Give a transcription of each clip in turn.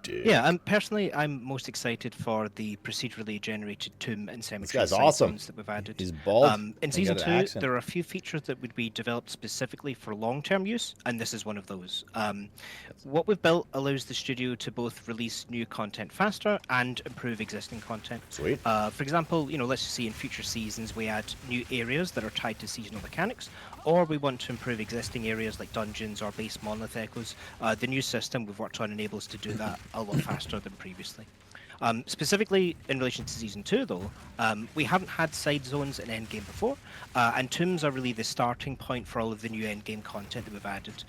dude. Yeah, personally, I'm most excited for the procedurally generated tomb and cemetery guy's side awesome. zones that we've added. He's bald. In He Season got 2, an accent. there are a few features that would be developed specifically for long-term use, and this is one of those. What we've built allows the studio to both release new content faster and improve existing content. Sweet. For example, let's just see in future seasons we add new areas that are tied to seasonal mechanics, or we want to improve existing areas like dungeons or base monolith echoes. The new system we've worked on enables us to do that a lot faster than previously. Specifically in relation to Season 2, though, we haven't had side zones in Endgame before, and tombs are really the starting point for all of the new Endgame content that we've added.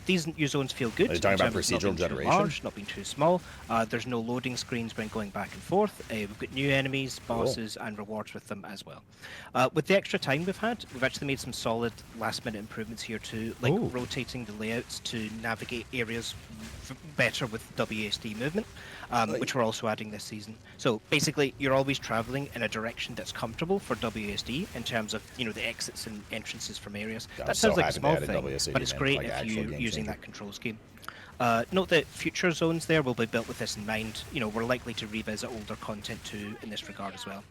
These new zones feel good. Are you talking about in terms of procedural not being generation? Too large, not being too small. There's no loading screens when going back and forth. We've got new enemies, bosses, and rewards with them as well. With the extra time we've had, we've actually made some solid last-minute improvements here too, like rotating the layouts to navigate areas better with WASD movement, which we're also adding this season. So basically, you're always traveling in a direction that's comfortable for WASD in terms of the exits and entrances from areas. That sounds like a small thing, but it's great if you're using that control scheme. Note that future zones there will be built with this in mind. We're likely to revisit older content too in this regard as well.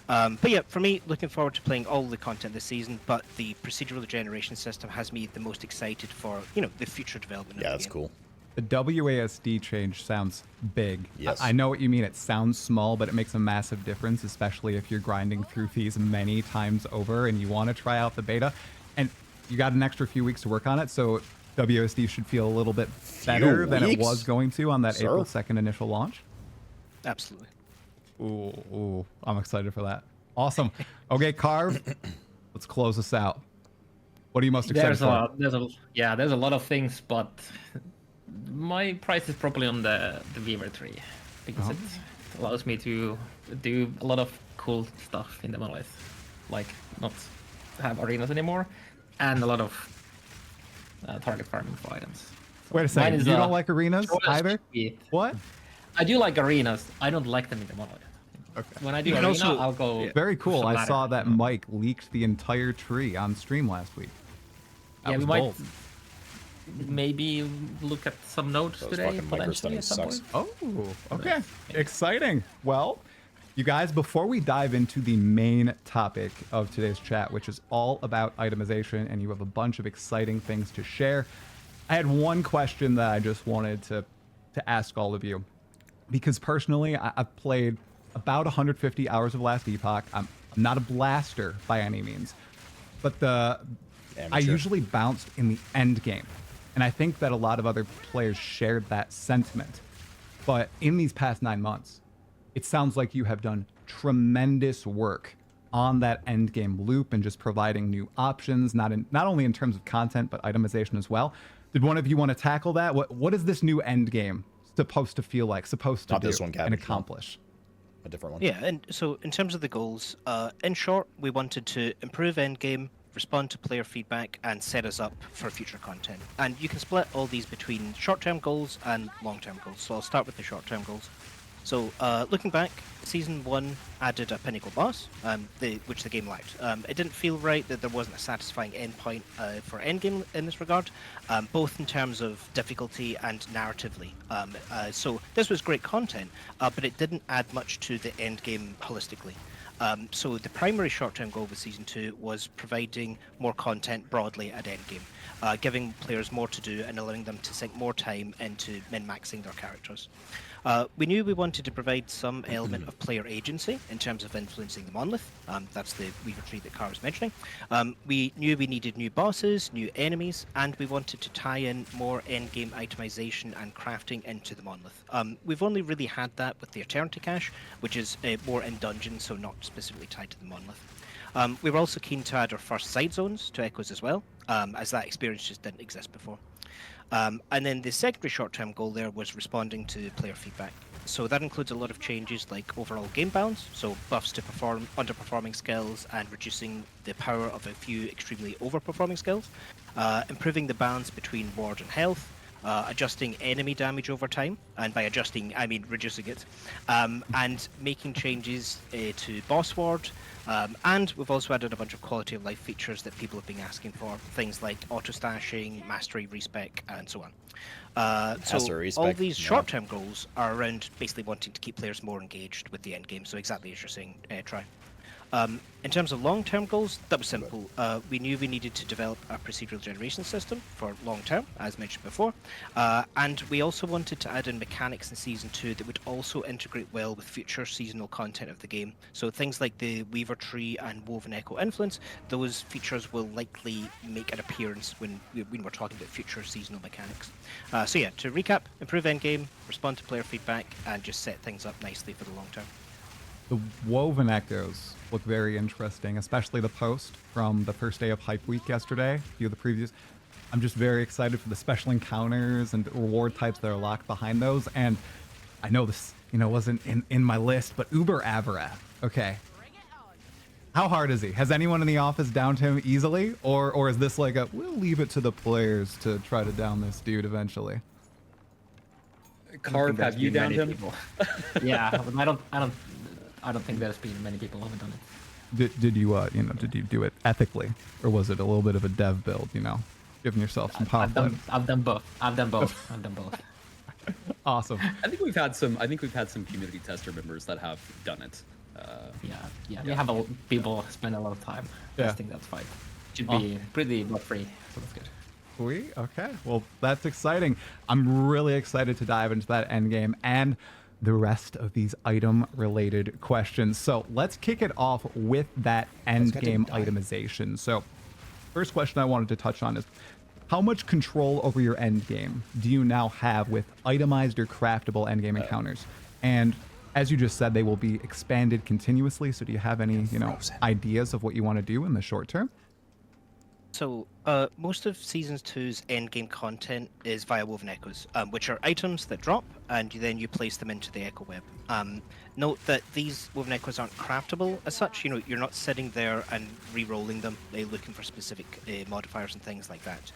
But yeah, for me, looking forward to playing all the content this season, but the procedural generation system has me the most excited for, the future development of the game. Yeah, that's cool. The WASD change sounds big. Yes. I know what you mean. It sounds small, but it makes a massive difference, especially if you're grinding through these many times over and you want to try out the beta. And you got an extra few weeks to work on it, so WASD should feel a little bit better than it was going to on that April 2nd initial launch. Absolutely. Ooh, I'm excited for that. Awesome. Okay, Carve, let's close this out. What are you most excited for? There's a lot of things, but my price is probably on the Weaver tree because it allows me to do a lot of cool stuff in the monolith, like not have arenas anymore, and a lot of target farming for items. Wait a second, you don't like arenas either? What? I do like arenas. I don't like them in the monolith. Okay. When I do arena, I'll go. Very cool. I saw that Mike leaked the entire tree on stream last week. That was bold. Maybe look at some nodes today, potentially at some point. Oh, okay. Exciting. Well, you guys, before we dive into the main topic of today's chat, which is all about itemization, and you have a bunch of exciting things to share, I had one question that I just wanted to ask all of you. Because personally, I've played about 150 hours of Last Epoch. I'm not a blaster by any means, but I usually bounced in the end game. And I think that a lot of other players shared that sentiment. But in these past 9 months, it sounds like you have done tremendous work on that end game loop and just providing new options, not only in terms of content, but itemization as well. Did one of you want to tackle that? What is this new end game supposed to feel like, supposed to do and accomplish? A different one. Yeah, and so in terms of the goals, in short, we wanted to improve endgame, respond to player feedback, and set us up for future content. And you can split all these between short-term goals and long-term goals. So I'll start with the short-term goals. So looking back, Season 1 added a pinnacle boss, which the game lacked. It didn't feel right that there wasn't a satisfying endpoint for endgame in this regard, both in terms of difficulty and narratively. So this was great content, but it didn't add much to the endgame holistically. So the primary short-term goal with Season 2 was providing more content broadly at endgame, giving players more to do and allowing them to sink more time into min-maxing their characters. We knew we wanted to provide some element of player agency in terms of influencing the monolith. That's the Weaver tree that Car was mentioning. We knew we needed new bosses, new enemies, and we wanted to tie in more endgame itemization and crafting into the monolith. We've only really had that with the Eternity Cache, which is more in dungeons, so not specifically tied to the monolith. We were also keen to add our first side zones to Echoes as well, as that experience just didn't exist before. And then the secondary short-term goal there was responding to player feedback. So that includes a lot of changes like overall game balance, so buffs to underperforming skills and reducing the power of a few extremely overperforming skills, improving the balance between ward and health, adjusting enemy damage over time, and by adjusting I mean reducing it, and making changes to boss ward. And we've also added a bunch of quality of life features that people have been asking for, things like auto stashing, mastery respec, and so on. So Mastery all respec, these yeah. short-term goals are around basically wanting to keep players more engaged with the end game. So exactly as you're saying, Try. In terms of long-term goals, that was simple. We knew we needed to develop a procedural generation system for long-term, as mentioned before, and we also wanted to add in mechanics in Season 2 that would also integrate well with future seasonal content of the game. So things like the Weaver Tree and Woven Echo Influence, those features will likely make an appearance when we're talking about future seasonal mechanics. So yeah, to recap, improve endgame, respond to player feedback, and just set things up nicely for the long term. The Woven Echoes look very interesting, especially the post from the first day of Hype Week yesterday, a few of the previews. I'm just very excited for the special encounters and reward types that are locked behind those. And I know this, wasn't in my list, but Uber Avarath. Okay. How hard is he? Has anyone in the office downed him easily? Or is this like we'll leave it to the players to try to down this dude eventually? Carve, have you downed him? Yeah, I don't think there's been many people who haven't done it. Did you did you do it ethically, or was it a little bit of a dev build? Giving yourself some power. I've done both. I've done both. Awesome. I think we've had some community tester members that have done it. Yeah. We have people spend a lot of time testing that fight. Should be pretty bug free, so that's good. Sweet. Okay. Well, that's exciting. I'm really excited to dive into that end game and the rest of these item-related questions. So let's kick it off with that end game itemization. So first question I wanted to touch on is, how much control over your end game do you now have with itemized or craftable end game encounters? And as you just said, they will be expanded continuously. So do you have any, ideas of what you want to do in the short term? So, most of Season 2's endgame content is via Woven Echoes, which are items that drop, and then you place them into the Echo Web. Note that these Woven Echoes aren't craftable as such. You're not sitting there and re-rolling them, looking for specific modifiers and things like that.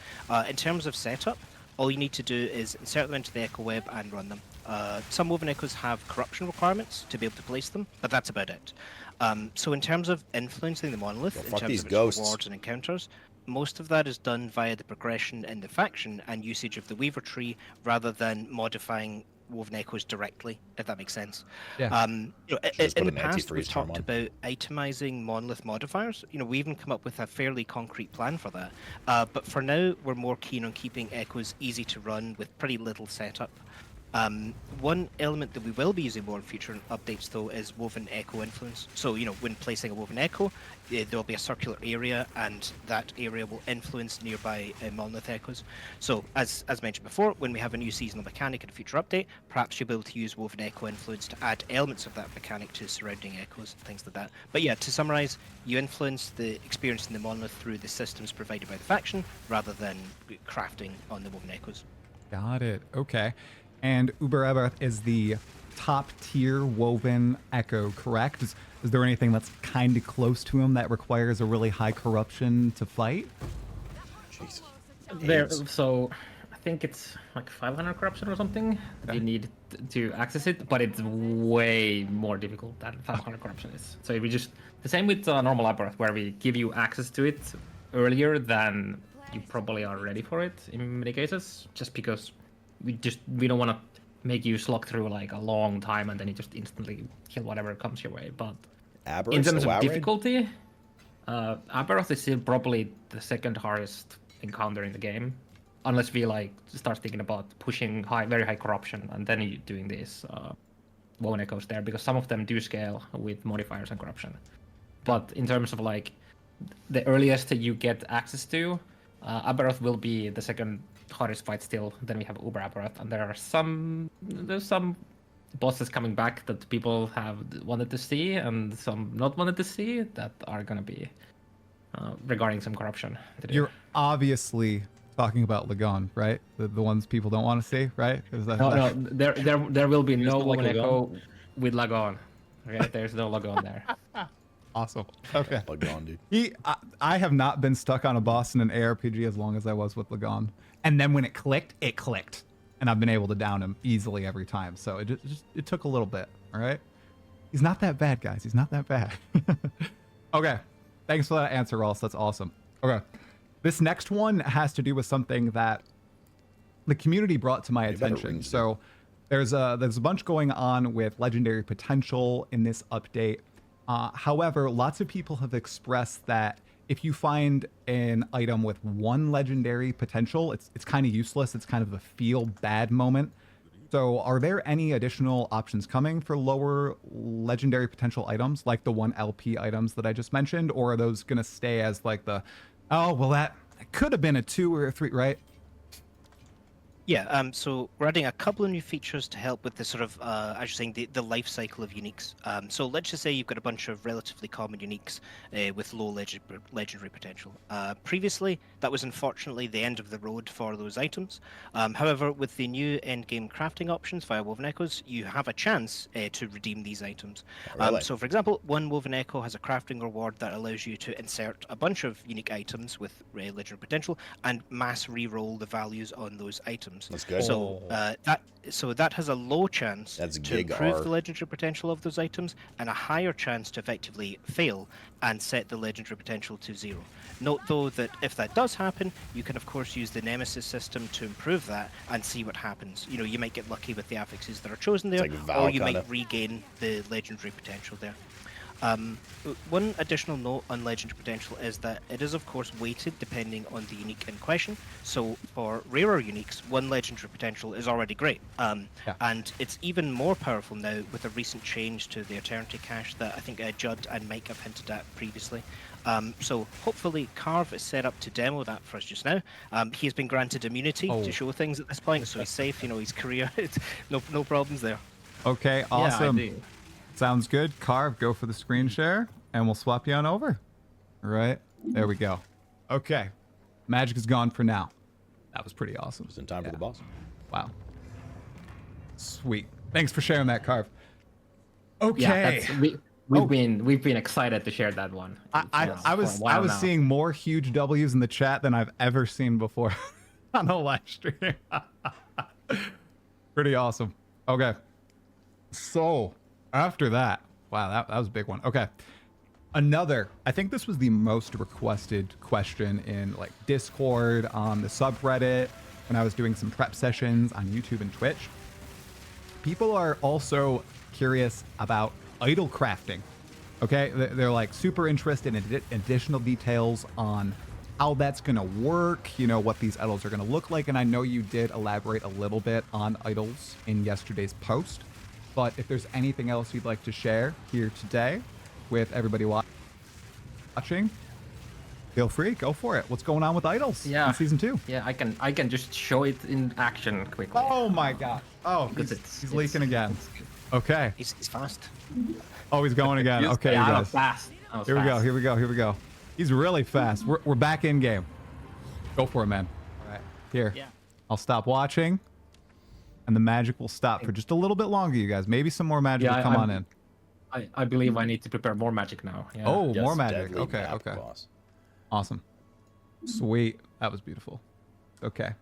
In terms of setup, all you need to do is insert them into the Echo Web and run them. Some Woven Echoes have corruption requirements to be able to place them, but that's about it. So in terms of influencing the monolith, in terms of its rewards and encounters, most of that is done via the progression in the faction and usage of the Weaver Tree rather than modifying Woven Echoes directly, if that makes sense. Yeah. In the past, we've talked about itemizing monolith modifiers. We even come up with a fairly concrete plan for that. But for now, we're more keen on keeping Echoes easy to run with pretty little setup. One element that we will be using more in future updates, though, is Woven Echo Influence. So, when placing a Woven Echo, there'll be a circular area, and that area will influence nearby Monolith Echoes. So, as mentioned before, when we have a new seasonal mechanic in a future update, perhaps you'll be able to use Woven Echo Influence to add elements of that mechanic to surrounding echoes and things like that. But yeah, to summarize, you influence the experience in the Monolith through the systems provided by the faction, rather than crafting on the Woven Echoes. Got it. Okay. And Uber Abath is the top tier Woven Echo, correct? Is there anything that's kind of close to him that requires a really high corruption to fight? Jesus. So I think it's like 500 corruption or something that you need to access it, but it's way more difficult than 500 corruption is. So we just the same with normal Abath, where we give you access to it earlier than you probably are ready for it in many cases, just because we don't want to make you slog through like a long time and then you just instantly kill whatever comes your way. But in terms of difficulty, Abath is still probably the second hardest encounter in the game, unless we like start thinking about pushing very high corruption and then you doing these Woven Echoes there, because some of them do scale with modifiers and corruption. But in terms of like the earliest you get access to, Abath will be the second hardest fight still. Then we have Uber Abath, and there's some bosses coming back that people have wanted to see and some not wanted to see that are gonna be regarding some corruption. You're obviously talking about Lagon, right? The ones people don't want to see, right? No, there will be no Woven Echo with Lagon. Okay, there's no Lagon there. Awesome. Okay. Lagon, dude. I have not been stuck on a boss in an ARPG as long as I was with Lagon. And then when it clicked, and I've been able to down him easily every time. So it took a little bit. All right. He's not that bad, guys. He's not that bad. Okay. Thanks for that answer, Ross. That's awesome. Okay. This next one has to do with something that the community brought to my attention. So there's a bunch going on with legendary potential in this update. However, lots of people have expressed that if you find an item with one legendary potential, it's kind of useless. It's kind of a feel bad moment. So are there any additional options coming for lower legendary potential items, like the 1 LP items that I just mentioned? Or are those going to stay as like the, oh, well, that could have been a 2 or a 3, right? Yeah, so we're adding a couple of new features to help with the sort of, as you're saying, the life cycle of uniques. So let's just say you've got a bunch of relatively common uniques with low legendary potential. Previously, that was unfortunately the end of the road for those items. However, with the new endgame crafting options via Woven Echoes, you have a chance to redeem these items. Really? So for example, one Woven Echo has a crafting reward that allows you to insert a bunch of unique items with legendary potential and mass re-roll the values on those items. That's good. So that has a low chance That's to gig improve R. the legendary potential of those items, and a higher chance to effectively fail and set the legendary potential to 0. Note though that if that does happen, you can of course use the Nemesis system to improve that and see what happens. You know, you might get lucky with the affixes that are chosen there, It's like Val or you kinda. might regain the legendary potential there. One additional note on legendary potential is that it is of course weighted depending on the unique in question. So for rarer uniques, 1 legendary potential is already great. And it's even more powerful now with a recent change to the Eternity Cache that I think Judd and Mike have hinted at previously. So hopefully Carve is set up to demo that for us just now. He has been granted immunity to show things at this point, so he's safe. You know, his career, no problems there. Okay, awesome. Yeah, I do. Sounds good. Carve, go for the screen share, and we'll swap you on over. All right, there we go. Okay, magic is gone for now. That was pretty awesome. It's in time for the boss. Wow. Sweet. Thanks for sharing that, Carve. Okay. Yeah, we've been excited to share that one. I was seeing more huge W's in the chat than I've ever seen before on a live stream. Pretty awesome. Okay. So after that, wow, that was a big one. Okay. I think this was the most requested question in like Discord, on the subreddit, when I was doing some prep sessions on YouTube and Twitch. People are also curious about idol crafting. Okay, they're like super interested in additional details on how that's gonna work, you know, what these idols are gonna look like. And I know you did elaborate a little bit on idols in yesterday's post, but if there's anything else you'd like to share here today with everybody watching, feel free, go for it. What's going on with idols in season 2? Yeah, I can just show it in action quickly. Oh my gosh. Oh, he's leaking again. Okay. He's fast. Oh, he's going again. Okay, you Yeah, guys. fast. Here we go. He's really fast. We're back in game. Go for it, man. All right. Here. Yeah. I'll stop watching, and the magic will stop for just a little bit longer, you guys. Maybe some more magic will come on in. I believe I need to prepare more magic now. Yeah. Oh, Yes, more magic. deadly Okay, map okay. boss. Awesome. Sweet. That was beautiful. Okay.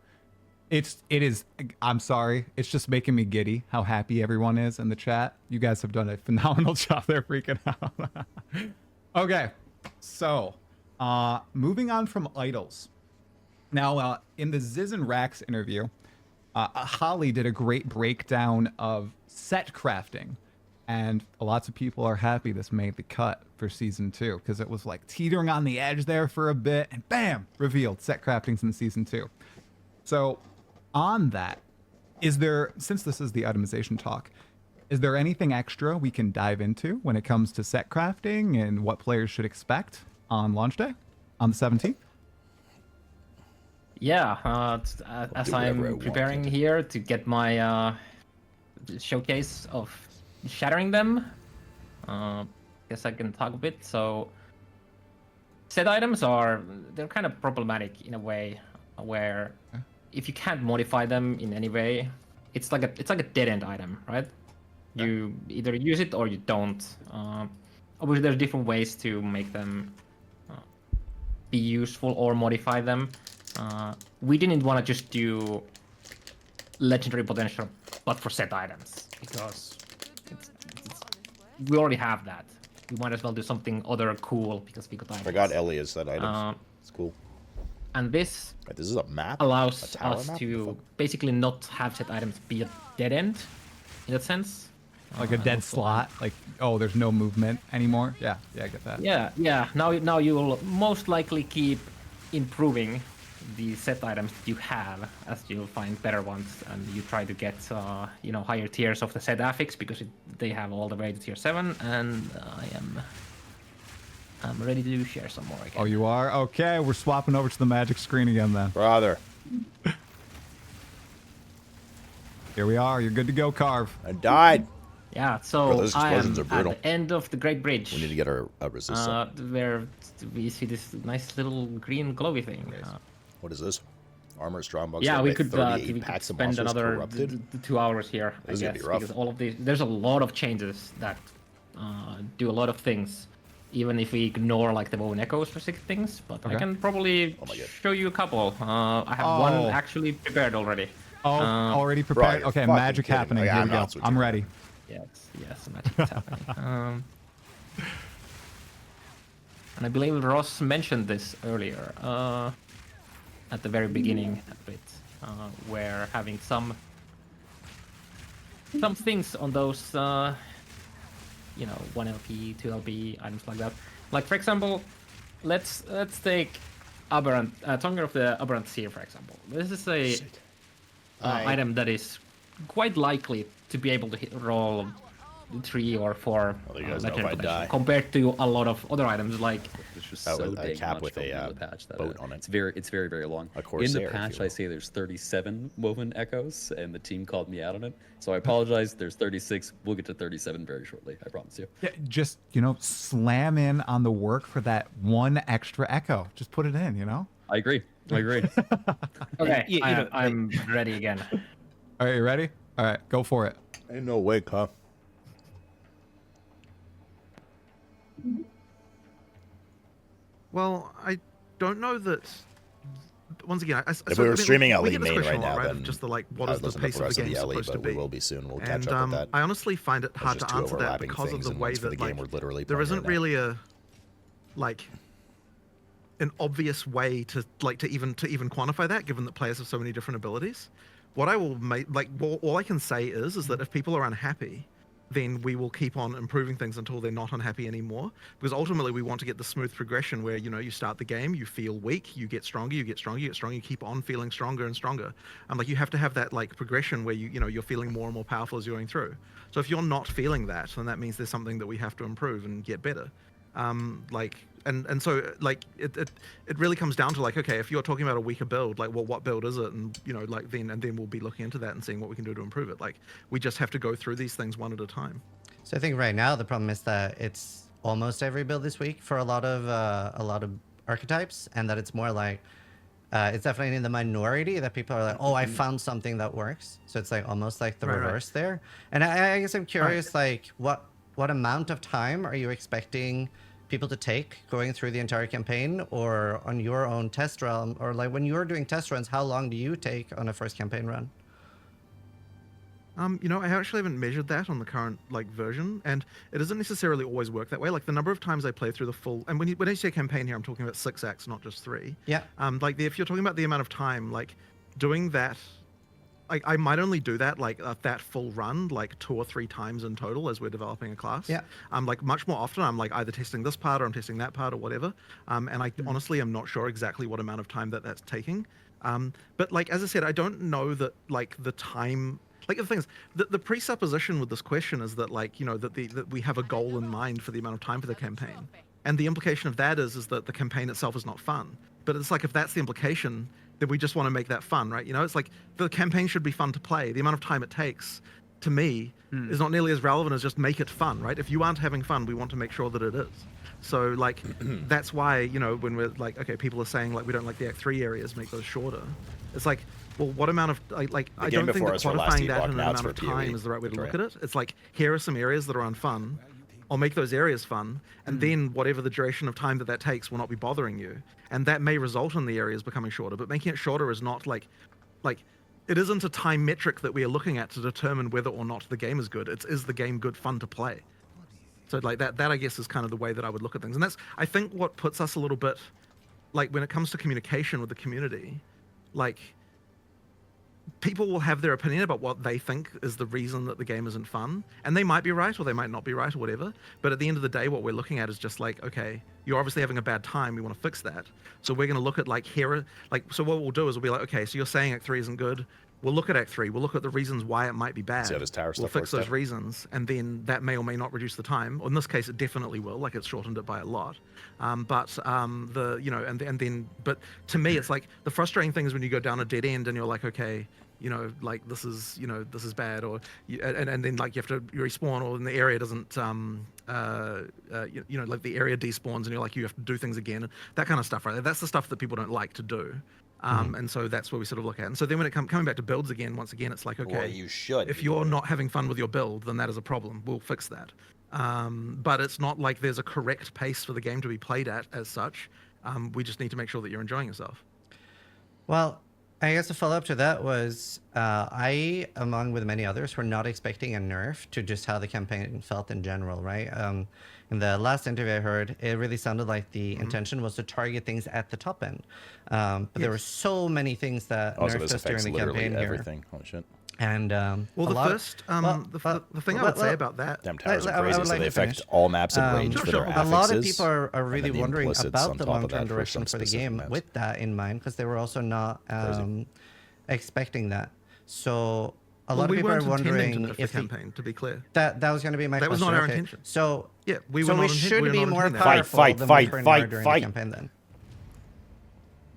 It is, I'm sorry. It's just making me giddy how happy everyone is in the chat. You guys have done a phenomenal job. They're freaking out. Okay. So, moving on from idols. Now, in the Ziz and Rax interview, Holly did a great breakdown of set crafting. And lots of people are happy this made the cut for season 2 because it was like teetering on the edge there for a bit, and bam, revealed set crafting's in season 2. So on that, is there, since this is the itemization talk, is there anything extra we can dive into when it comes to set crafting and what players should expect on launch day on the 17th? Yeah, as do whatever I I'm want. preparing here to get my showcase of shattering them, guess I can talk a bit. So set items they're kind of problematic in a way where if you can't modify them in any way, it's like a dead end item, right? You either use it or you don't. obviously there's different ways to make them be useful or modify them. We didn't want to just do legendary potential, but for set items, because we already have that. We might as well do something other cool because we got items. I forgot Ellie is that items. It's cool. And this Wait, this is a map? allows A tower us map? to basically not have set items be a dead end, in that sense. Like a dead slot. Like, oh, there's no movement anymore. Yeah, I get that. Yeah. Now you will most likely keep improving the set items that you have as you find better ones, and you try to get higher tiers of the set affix because they have all the way to tier 7, and I'm ready to share some more again. Oh, you are? Okay, we're swapping over to the magic screen again then. Brother. Here we are. You're good to go, Carve. I died. Yeah, so Bro, those I am explosions are brutal. at the end of the Great Bridge. We need to get our resist up. Where we see this nice little green glowy thing. What is this? Armor strongbox. Yeah, got we like could 38 we packs could of spend monsters another corrupted. 2 hours here, I This is gonna guess, be rough. because all of these there's a lot of changes that do a lot of things, even if we ignore like the Woven Echo specific things. But Okay. I can probably Oh my God. show you a couple. I have one Oh. actually prepared already. Oh, already prepared? you're okay, fucking magic kidding. happening. Oh, yeah, Here I'm we go. not switching I'm that. ready. Yes, magic is happening. And I believe Ross mentioned this earlier at the very beginning of it, where having some things on those, 1LP, 2LP items like that. Like for example, let's take Aberrant, Tongue of the Aberrant Seer, for example. This is a item that is quite likely to be able to roll 3 or 4 Well, you guys know if legendary I potential, die. compared to a lot of other items like It's just Oh, so with a dang cap much with a, going on in the patch that boat on it. It's very, very long. A In Corsair, the if patch, you will. I say there's 37 woven echoes, and the team called me out on it. So I apologize. There's 36. We'll get to 37 very shortly. I promise you. Yeah, just, slam in on the work for that one extra echo. Just put it in, I agree. okay, you know, I'm ready again. All right, you ready? All right, go for it. Ain't no way, huh? Well, I don't know that. Once again, If we were streaming we Ellie get this main question right a lot, now, right, of then just the like, what I is would the listen to pace of the rest of game the Ellie, supposed to but be? we will be soon. We'll catch And up with that. I honestly find it hard just to two answer that overlapping because of things, the and way once for that the game, like, we're literally there playing isn't right now. really a like an obvious way to even quantify that, given that players have so many different abilities. What I will make all I can say is that if people are unhappy, then we will keep on improving things until they're not unhappy anymore. Because ultimately, we want to get the smooth progression where you start the game, you feel weak, you get stronger, you get stronger, you get stronger, you keep on feeling stronger and stronger. And like you have to have that like progression where you're feeling more and more powerful as you're going through. So if you're not feeling that, then that means there's something that we have to improve and get better. So like it really comes down to like, okay, if you're talking about a weaker build, like, well, what build is it? And then we'll be looking into that and seeing what we can do to improve it. Like, we just have to go through these things one at a time. So I think right now the problem is that it's almost every build this week for a lot of archetypes, and that it's more like it's definitely in the minority that people are like, oh, I found something that works. So it's like almost like the Right. reverse there. And I guess I'm curious, like what amount of time are you expecting people to take going through the entire campaign, or on your own test run, or like when you're doing test runs, how long do you take on a first campaign run? I actually haven't measured that on the current version, and it doesn't necessarily always work that way. Like the number of times I play through the full, and when I say campaign here, I'm talking about 6 acts, not just 3. Yeah. If you're talking about the amount of time, like doing that, I might only do that that full run 2 or 3 times in total as we're developing a class. Yeah. Much more often I'm either testing this part or I'm testing that part or whatever. And I honestly am not sure exactly what amount of time that's taking. But as I said, I don't know that the time. The thing is, the presupposition with this question is that that we have a goal in mind for the amount of time for the campaign, and the implication of that is that the campaign itself is not fun. But it's if that's the implication, then we just want to make that fun, right? It's the campaign should be fun to play. The amount of time it takes, to me, is not nearly as relevant as just make it fun, right? If you aren't having fun, we want to make sure that it is. So that's why when we're okay, people are saying we don't like the Act 3 areas, make those shorter. It's well, what amount of I game don't think before that us for last quantifying that Epoch, in an now it's amount of for PoE. time is the right way to That's look at it. It's here are some areas that are unfun. I'll make those areas fun, and then whatever the duration of time that takes will not be bothering you, and that may result in the areas becoming shorter. But making it shorter is not like it isn't a time metric that we are looking at to determine whether or not the game is good. It's is the game good fun to play? So like that I guess is kind of the way that I would look at things, and that's I think what puts us a little bit like when it comes to communication with the community, like people will have their opinion about what they think is the reason that the game isn't fun, and they might be right or they might not be right or whatever, but at the end of the day what we're looking at is just like, okay, you're obviously having a bad time, we want to fix that, so we're going to look at like here, like, so what we'll do is we'll be like, okay, so you're saying Act 3 isn't good, we'll look at Act 3, we'll look at the reasons why it might be bad, See how this tower we'll stuff fix works those out. reasons, and then that may or may not reduce the time, or in this case it definitely will, like it's shortened it by a lot, but to me it's like the frustrating thing is when you go down a dead end and you're like, okay, like this is bad, or and then like you have to respawn, or then the area doesn't like the area despawns and you're like you have to do things again, that kind of stuff, right? That's the stuff that people don't like to do. And so that's where we sort of look at. And so then when it coming back to builds again, once again, it's like, okay, Well, you should. if you're not having fun with your build, then that is a problem. We'll fix that. But it's not like there's a correct pace for the game to be played at as such. We just need to make sure that you're enjoying yourself. Well, I guess a follow-up to that was I, among with many others, were not expecting a nerf to just how the campaign felt in general, right? In the last interview I heard, it really sounded like the intention was to target things at the top end. But there were so many things that Also, nerfed this us during affects the literally campaign here. everything. Holy shit. And Well, the thing I would say about that, Damn towers I are would crazy, like so they to affect finish. all maps and range Sure, for sure. their A a lot of affixes, people are and really then the wondering implicits about on the top of long-term that for direction some for the specific game maps. with that in mind, because they were also not expecting that. So a lot of we people are weren't intending wondering to nerf the if campaign, to be clear. that was going to be my That was question. not our okay. intention. So Yeah, we so were we not should we were be not more intending that. powerful Fight, than fight, we currently fight, are during fight. the campaign then.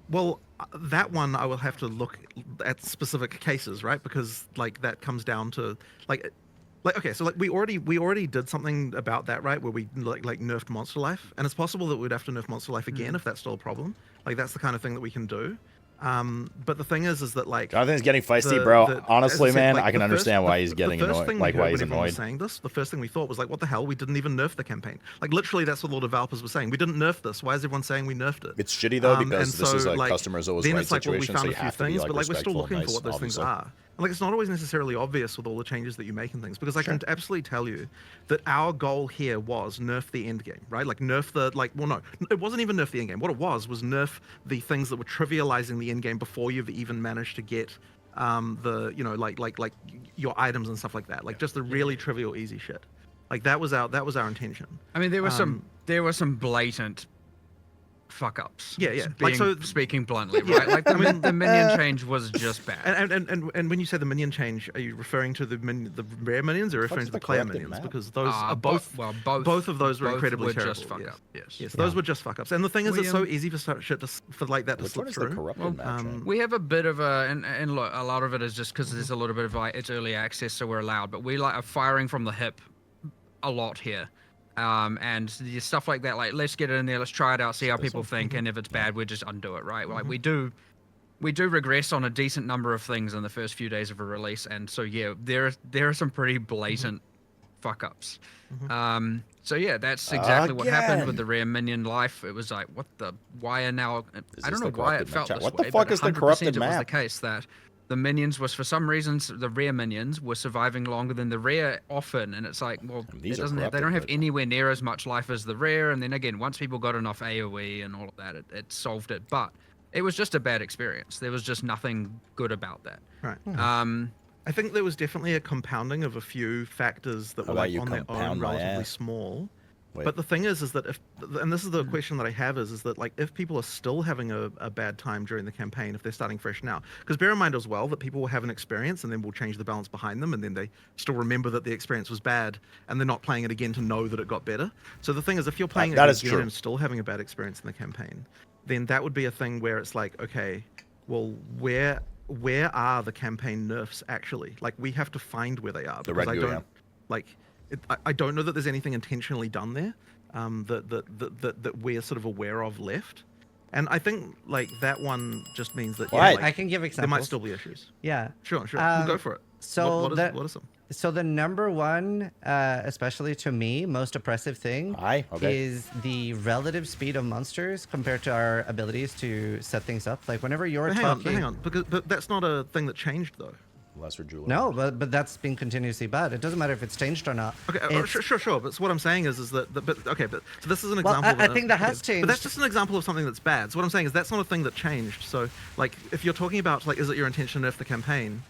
Well, that one I will have to look at specific cases, right? Because like that comes down to like okay, so like we already did something about that, right? Where we like nerfed Monster Life, and it's possible that we'd have to nerf Monster Life again if that's still a problem. Like that's the kind of thing that we can do. But the thing is that like Jonathan's getting feisty, the- bro. the- Honestly, as I said, man, like, I can the understand first- why he's the getting first annoyed, thing we like heard why he's when everyone was annoyed. saying this, the first thing we thought was like, what the hell? We didn't even nerf the campaign. Like literally, that's what all the developers were saying. We didn't nerf this. Why is everyone saying we nerfed it? It's shitty though because And this is so, a like, customer's always then right it's like, well, we situation, found so a you few have to be things, like but like we're still respectful looking and for nice, what those obviously. things are. And, like it's not always necessarily obvious with all the changes that you make and things, because I can absolutely tell you that our goal here was nerf the end game, right? Like nerf the it wasn't even nerf the end game. What it was nerf the things that were trivializing the end game before you've even managed to get like your items and stuff like that. Like just the really trivial, easy shit. Like that was our intention. I mean, there were some blatant fuck ups. Yeah, yeah. Like, Speaking bluntly, Yeah. right? Like the minion change was just bad. And when you say the minion change, are you referring to the rare minions or referring to the player corrupted minions? map? Because those are both. Both of those were both incredibly were terrible. just fuck yes. up. Yes. Yes, those were just fuck ups. And the thing is, it's so We, easy for shit for like that to Which one slip is the through. corrupted map? Shane? We have a bit of and look, a lot of it is just because there's a little bit of like it's early access, so we're allowed. But we like are firing from the hip a lot here. And the stuff like that, like let's get it in there, let's try it out, see how people think, and if it's bad, we just undo it, right? Like we do regress on a decent number of things in the first few days of a release, and so yeah, there are some pretty blatant fuck ups. So yeah, that's exactly what happened with the rare minion life. It was like, why are now? I don't know why it felt this way. What the fuck is the 100% corrupted it was the map? case that the minions was for some reasons the rare minions were surviving longer than the rare often, and it's like, well, These it are doesn't have, they corrupted, don't have but- anywhere near as much life as the rare. And then again, once people got enough AOE and all of that, it solved it. But it was just a bad experience. There was just nothing good about that. Right. I I think there was definitely a compounding of a few factors that How were about like you on their own compound my relatively ass? small. Wait. But the thing is that if, and this is the question that I have is that like if people are still having a bad time during the campaign, if they're starting fresh now, because bear in mind as well that people will have an experience and then we'll change the balance behind them and then they still remember that the experience was bad and they're not playing it again to know that it got better. So the thing is, if you're playing That it is again true. and still having a bad experience in the campaign, then that would be a thing where it's like, okay, well, where are the campaign nerfs actually? Like we have to find where they are. The because red I goo, don't yeah. like I don't know that there's anything intentionally done there that we're sort of aware of left. And I think like that one just means that Right. like, I can give there examples. might still be issues. Yeah. Sure, we'll go for it. So what that- are some? So the number one, especially to me, most oppressive thing is the relative speed of monsters compared to our abilities to set things up. Like whenever you're talking... Hang on, but that's not a thing that changed though. Lesser jeweler. No, but that's been continuously bad. It doesn't matter if it's changed or not. Okay, sure. But what I'm saying is that, so this is an example. I think that has changed. But that's just an example of something that's bad. So what I'm saying is that's not a thing that changed. So like, if you're talking about like, is it your intention to nerf the campaign?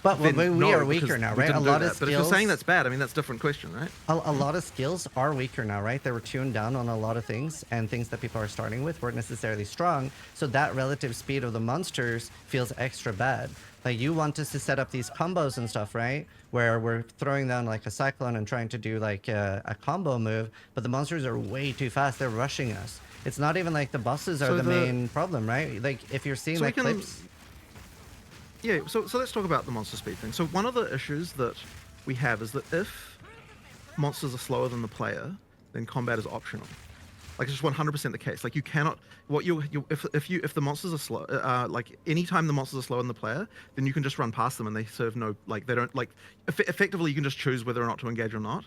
But we no, are weaker now, right? A lot of skills. But if you're saying that's bad, I mean that's a different question, right? A lot of skills are weaker now, right? They were tuned down on a lot of things, and things that people are starting with weren't necessarily strong. So that relative speed of the monsters feels extra bad. Like you want us to set up these combos and stuff, right? Where we're throwing down like a cyclone and trying to do like a combo move, but the monsters are way too fast. They're rushing us. It's not even like the bosses are the main problem, right? Like if you're seeing like clips. Yeah, so let's talk about the monster speed thing. So one of the issues that we have is that if monsters are slower than the player, then combat is optional. Like it's just 100% the case. Like you cannot, if the monsters are slow, like anytime the monsters are slower than the player, then you can just run past them and they serve no, like they don't, like effectively you can just choose whether or not to engage or not.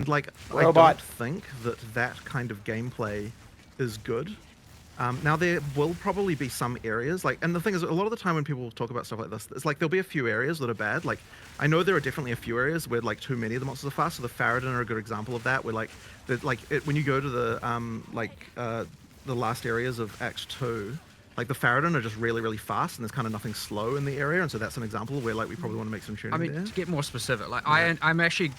And like I don't think that kind of gameplay is good. Now there will probably be some areas like, and the thing is, a lot of the time when people talk about stuff like this, it's like there'll be a few areas that are bad. Like I know there are definitely a few areas where like too many of the monsters are fast. So the Faradin are a good example of that. Where like, when you go to the the last areas of Act 2, like the Faradin are just really, really fast, and there's kind of nothing slow in the area, and so that's an example where like we probably want to make some tuning. I mean, there. to get more specific, like I'm actually.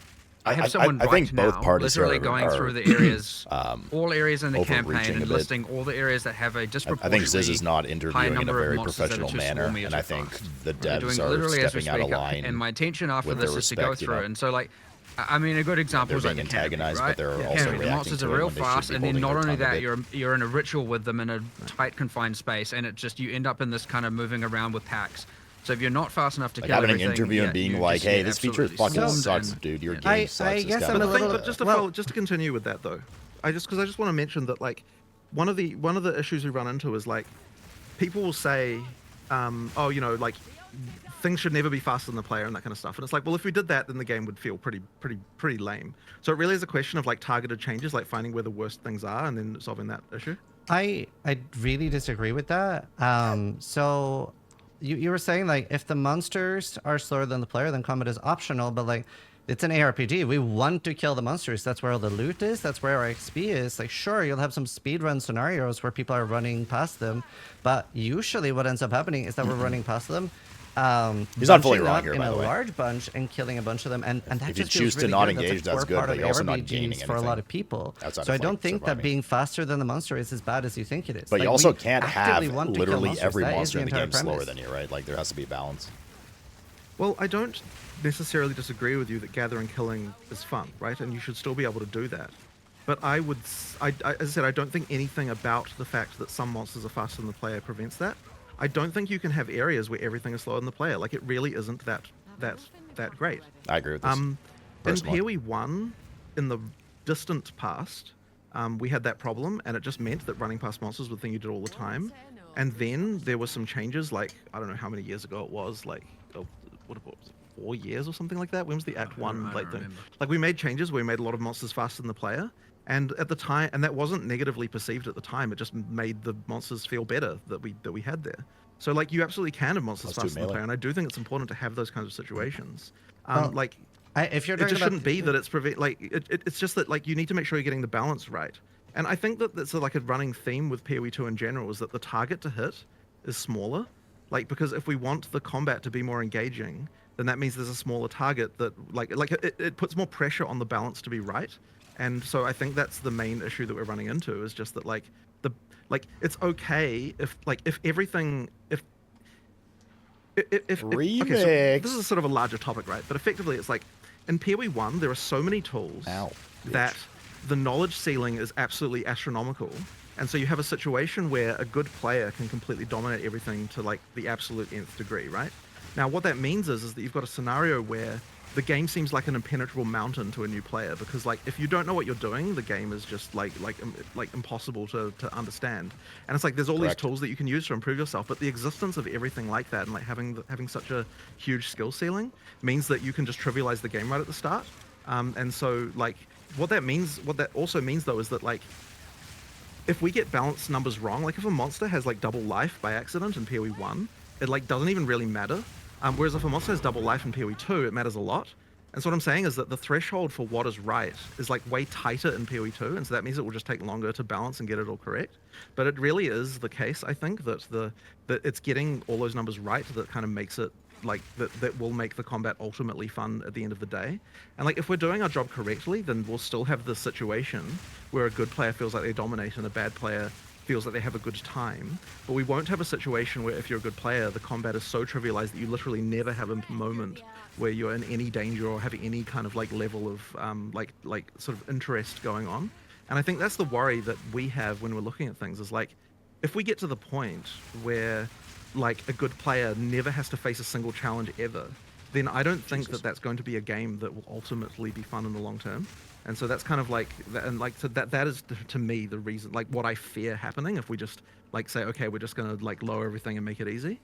I have I someone think both now parties literally are- going are, through the areas, all areas in the overreaching campaign, a and bit. listing all the areas that have a I disproportionately think Ziz is not high interviewing in a number of very monsters that are professional too manner, swarmy or and too I think fast. the They're doing devs are literally as we stepping out of speak, line. and my intention after with this their is to go respect, you through know. it. And so, like, I mean, a good example is They're like being the canopy, antagonized, right? but they're also Canopy, the reacting monsters to are it real when they should fast, be and then holding not their only tongue a that, bit. you're in a ritual with them in a tight confined space, and it just you end up in this kind of moving around with packs. So if you're not fast enough to Like kill having an everything, interview and being you like, just "Hey, get this feature absolutely fucking swarmed sucks, and- dude. Your yeah. game sucks." It's guess kinda I'm a like little- that. But just to continue with that though, I just want to mention that like one of the issues we run into is like people will say, oh, you know, like things should never be faster than the player and that kind of stuff. And it's like, well, if we did that, then the game would feel pretty lame. So it really is a question of like targeted changes, like finding where the worst things are and then solving that issue. I really disagree with that. So you were saying like if the monsters are slower than the player, then combat is optional, but like it's an ARPG. We want to kill the monsters. That's where all the loot is. That's where our XP is. Like sure, you'll have some speedrun scenarios where people are running past them, but usually what ends up happening is that we're running past them. He's not fully bunching wrong up here, in by a the way. large bunch and killing a bunch of them, and that If you just choose feels to really not good. engage, That's a that's core good, part but of you're also not ARPGs gaining for a lot anything of people. outside So I of, don't like, think that surviving. being faster than the monster is as bad as you think it is. But you Like, also we can't actively have want to kill literally monsters. every That is monster in the entire game slower premise. than you, right? Like there has to be a balance. Well, I don't necessarily disagree with you that gathering killing is fun, right? And you should still be able to do that. But I as I said, I don't think anything about the fact that some monsters are faster than the player prevents that. I don't think you can have areas where everything is slower than the player. Like it really isn't that great. I agree with this. In personally. Here We Won, in the distant past, we had that problem, and it just meant that running past monsters was the thing you did all the time. And then there were some changes, like I don't know how many years ago it was, like what was it, 4 years or something like that. When was the Act 1 like thing? Like we made changes where we made a lot of monsters faster than the player, and at the time, and that wasn't negatively perceived at the time. It just made the monsters feel better that we had there. So like you absolutely can have monsters Plus two faster than the melee. player, and I do think it's important to have those kinds of situations. Well, Like if you're it talking just about shouldn't be that it's it's just that like you need to make sure you're getting the balance right. And I think that that's like a running theme with PoE 2 in general is that the target to hit is smaller. Like because if we want the combat to be more engaging, then that means there's a smaller target that it puts more pressure on the balance to be right. And so I think that's the main issue that we're running into is just that it's okay if everything if okay, so Remix. this is sort of a larger topic, right? But effectively, it's like in PoE 1, there are so many tools that the knowledge ceiling is absolutely astronomical, and so you have a situation where a good player can completely dominate everything to like the absolute nth degree, right? Now, what that means is that you've got a scenario where the game seems like an impenetrable mountain to a new player, because like if you don't know what you're doing, the game is just like impossible to understand. And it's like there's all Correct. these tools that you can use to improve yourself, but the existence of everything like that and like having such a huge skill ceiling means that you can just trivialize the game right at the start. And so like what that also means though is that like if we get balance numbers wrong, like if a monster has like double life by accident in PoE 1, it like doesn't even really matter. Whereas if a monster has double life in PoE 2, it matters a lot. And so what I'm saying is that the threshold for what is right is like way tighter in PoE 2, and so that means it will just take longer to balance and get it all correct. But it really is the case, I think, that that it's getting all those numbers right that kind of makes it like that will make the combat ultimately fun at the end of the day. And like if we're doing our job correctly, then we'll still have this situation where a good player feels like they dominate and a bad player feels that they have a good time. But we won't have a situation where if you're a good player, the combat is so trivialized that you literally never have a moment where you're in any danger or have any kind of like level of like sort of interest going on. And I think that's the worry that we have when we're looking at things, is like if we get to the point where like a good player never has to face a single challenge ever, then I don't think that that's going to be a game that will ultimately be fun in the long term. And so that's kind of like, and like so that is to me the reason, like what I fear happening if we just like say, okay, we're just gonna like lower everything and make it easy.